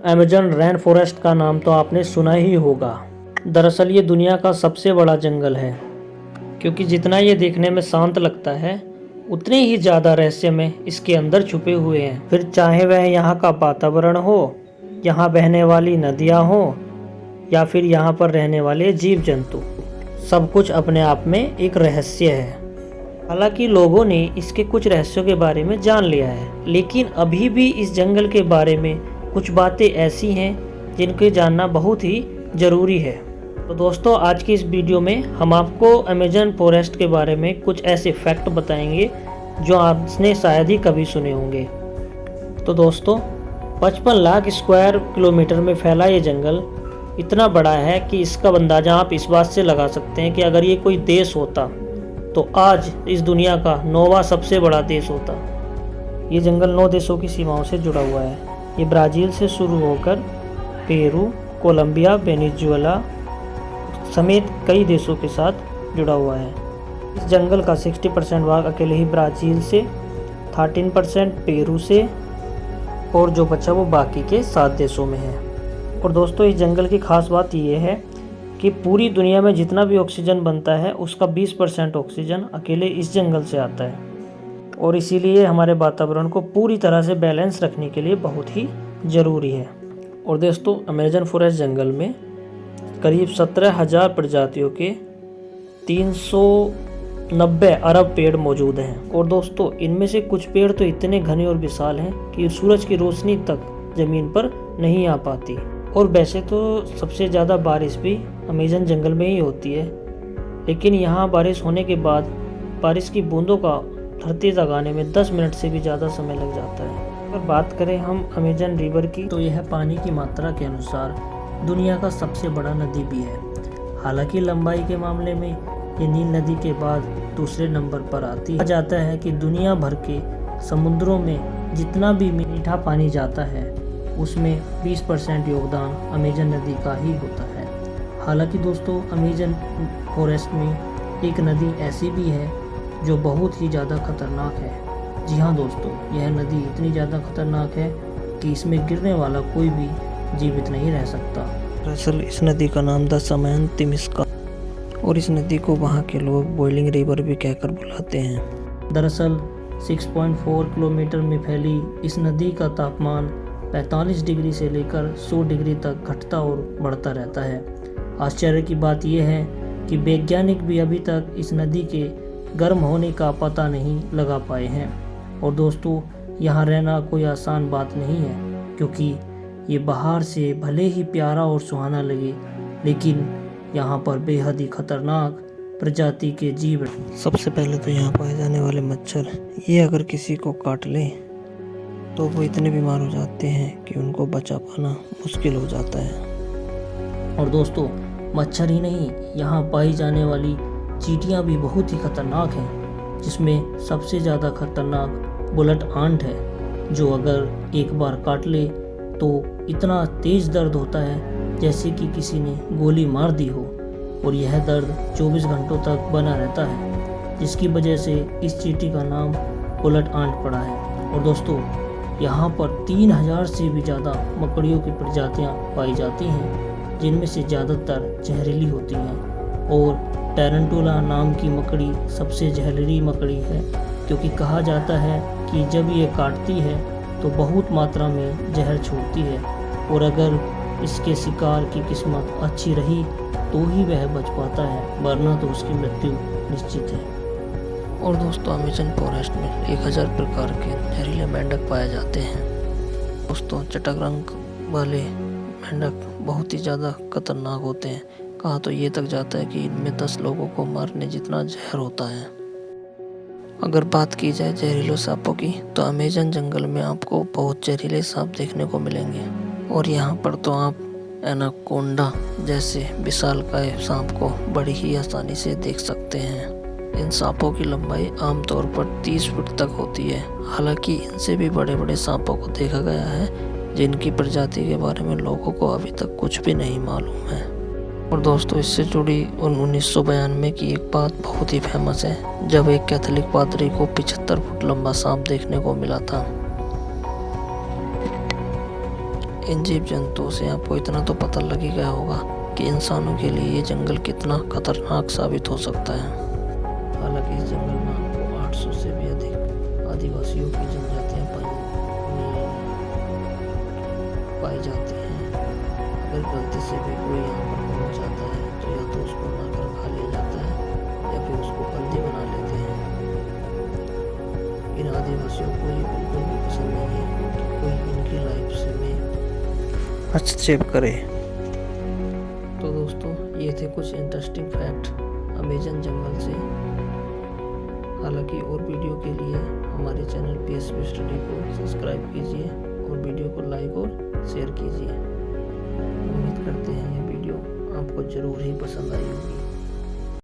Amazon rain forest का नाम तो आपने सुना ही होगा। दरअसल ये दुनिया का सबसे बड़ा जंगल है, क्योंकि जितना ये देखने में शांत लगता है उतने ही ज़्यादा रहस्यमय इसके अंदर छुपे हुए हैं। फिर चाहे वह यहाँ का वातावरण हो, यहाँ बहने वाली नदियाँ हो या फिर यहाँ पर रहने वाले जीव जंतु, सब कुछ अपने आप में एक रहस्य है। हालांकि लोगों ने इसके कुछ रहस्यों के बारे में जान लिया है, लेकिन अभी भी इस जंगल के बारे में कुछ बातें ऐसी हैं जिनके जानना बहुत ही ज़रूरी है। तो दोस्तों, आज की इस वीडियो में हम आपको अमेज़न फॉरेस्ट के बारे में कुछ ऐसे फैक्ट बताएंगे जो आपने शायद ही कभी सुने होंगे। तो दोस्तों, 55 लाख स्क्वायर किलोमीटर में फैला ये जंगल इतना बड़ा है कि इसका अंदाजा आप इस बात से लगा सकते हैं कि अगर ये कोई देश होता तो आज इस दुनिया का 9वां सबसे बड़ा देश होता। ये जंगल 9 देशों की सीमाओं से जुड़ा हुआ है। ये ब्राज़ील से शुरू होकर पेरू, कोलंबिया, वेनेजुएला समेत कई देशों के साथ जुड़ा हुआ है। इस जंगल का 60% भाग अकेले ही ब्राज़ील से, 13% पेरू से और जो बचा वो बाकी के 7 देशों में है। और दोस्तों, इस जंगल की खास बात ये है कि पूरी दुनिया में जितना भी ऑक्सीजन बनता है उसका 20% ऑक्सीजन अकेले इस जंगल से आता है, और इसीलिए हमारे वातावरण को पूरी तरह से बैलेंस रखने के लिए बहुत ही ज़रूरी है। और दोस्तों, अमेज़न फॉरेस्ट जंगल में करीब 17,000 प्रजातियों के 390 अरब पेड़ मौजूद हैं। और दोस्तों, इनमें से कुछ पेड़ तो इतने घने और विशाल हैं कि सूरज की रोशनी तक ज़मीन पर नहीं आ पाती। और वैसे तो सबसे ज़्यादा बारिश भी अमेज़न जंगल में ही होती है, लेकिन यहाँ बारिश होने के बाद बारिश की बूंदों का धरती जगाने में 10 मिनट से भी ज़्यादा समय लग जाता है। अगर बात करें हम अमेज़न रिवर की, तो यह पानी की मात्रा के अनुसार दुनिया का सबसे बड़ा नदी भी है। हालांकि लंबाई के मामले में ये नील नदी के बाद दूसरे नंबर पर आती है। कहा जाता है कि दुनिया भर के समुद्रों में जितना भी मीठा पानी जाता है उसमें 20% योगदान अमेज़न नदी का ही होता है। हालांकि दोस्तों, अमेज़न फॉरेस्ट में एक नदी ऐसी भी है जो बहुत ही ज़्यादा खतरनाक है। जी हाँ दोस्तों, यह नदी इतनी ज़्यादा खतरनाक है कि इसमें गिरने वाला कोई भी जीवित नहीं रह सकता। दरअसल इस नदी का नाम द समैन तिमिस्का, और इस नदी को वहाँ के लोग बॉइलिंग रिवर भी कहकर बुलाते हैं। दरअसल 6.4 किलोमीटर में फैली इस नदी का तापमान 45 डिग्री से लेकर 100 डिग्री तक घटता और बढ़ता रहता है। आश्चर्य की बात यह है कि वैज्ञानिक भी अभी तक इस नदी के गर्म होने का पता नहीं लगा पाए हैं। और दोस्तों, यहाँ रहना कोई आसान बात नहीं है, क्योंकि ये बाहर से भले ही प्यारा और सुहाना लगे, लेकिन यहाँ पर बेहद ही खतरनाक प्रजाति के जीव। सबसे पहले तो यहाँ पाए जाने वाले मच्छर, ये अगर किसी को काट लें तो वो इतने बीमार हो जाते हैं कि उनको बचा पाना मुश्किल हो जाता है। और दोस्तों, मच्छर ही नहीं, यहाँ पाई जाने वाली चींटियाँ भी बहुत ही खतरनाक हैं, जिसमें सबसे ज़्यादा खतरनाक बुलेट आंट है, जो अगर एक बार काट ले तो इतना तेज़ दर्द होता है जैसे कि किसी ने गोली मार दी हो, और यह दर्द 24 घंटों तक बना रहता है, जिसकी वजह से इस चींटी का नाम बुलेट आंट पड़ा है। और दोस्तों, यहाँ पर 3000 से भी ज़्यादा मकड़ियों की प्रजातियाँ पाई जाती हैं, जिनमें से ज़्यादातर जहरीली होती हैं। और टैरेंटुला नाम की मकड़ी सबसे जहरीली मकड़ी है, क्योंकि कहा जाता है कि जब ये काटती है तो बहुत मात्रा में जहर छोड़ती है, और अगर इसके शिकार की किस्मत अच्छी रही तो ही वह बच पाता है, वरना तो उसकी मृत्यु निश्चित है। और दोस्तों, अमेज़न फॉरेस्ट में 1000 प्रकार के जहरीले मेंढक पाए जाते हैं। दोस्तों, चटक रंग वाले मेंढक बहुत ही ज़्यादा खतरनाक होते हैं। कहा तो ये तक जाता है कि इनमें 10 लोगों को मारने जितना जहर होता है। अगर बात की जाए जहरीले सांपों की, तो अमेज़न जंगल में आपको बहुत जहरीले सांप देखने को मिलेंगे, और यहाँ पर तो आप एनाकोंडा जैसे विशालकाय सांप को बड़ी ही आसानी से देख सकते हैं। इन सांपों की लंबाई आमतौर पर 30 फुट तक होती है। हालांकि इनसे भी बड़े बड़े सांपों को देखा गया है, जिनकी प्रजाति के बारे में लोगों को अभी तक कुछ भी नहीं मालूम है। और दोस्तों, इससे जुड़ी 1992 की एक बात बहुत ही फेमस है, जब एक कैथोलिक पादरी को 75 फुट लंबा सांप देखने को मिला था। इन जीव जंतुओं से आपको इतना तो पता लग ही गया होगा कि इंसानों के लिए ये जंगल कितना खतरनाक साबित हो सकता है। हालांकि इस जंगल में आपको 800 से भी अधिक आदिवासियों की जनजातियां पाई जाती हैं। अगर गलती से भी कोई यहाँ पर पहुँच जाता है तो या तो उसको मारकर खा लिया जाता है या फिर उसको बंदी बना लेते हैं। इन आदिवासियों को ये बिल्कुल भी पसंद नहीं है कि कोई इनकी लाइफ से में हस्तक्षेप करे। तो दोस्तों, ये थे कुछ इंटरेस्टिंग फैक्ट अमेजन जंगल से। हालांकि और वीडियो के लिए हमारे चैनल PSP स्टडी को सब्सक्राइब कीजिए और वीडियो को लाइक और शेयर कीजिए। उम्मीद करते हैं ये वीडियो आपको ज़रूर ही पसंद आई होगी।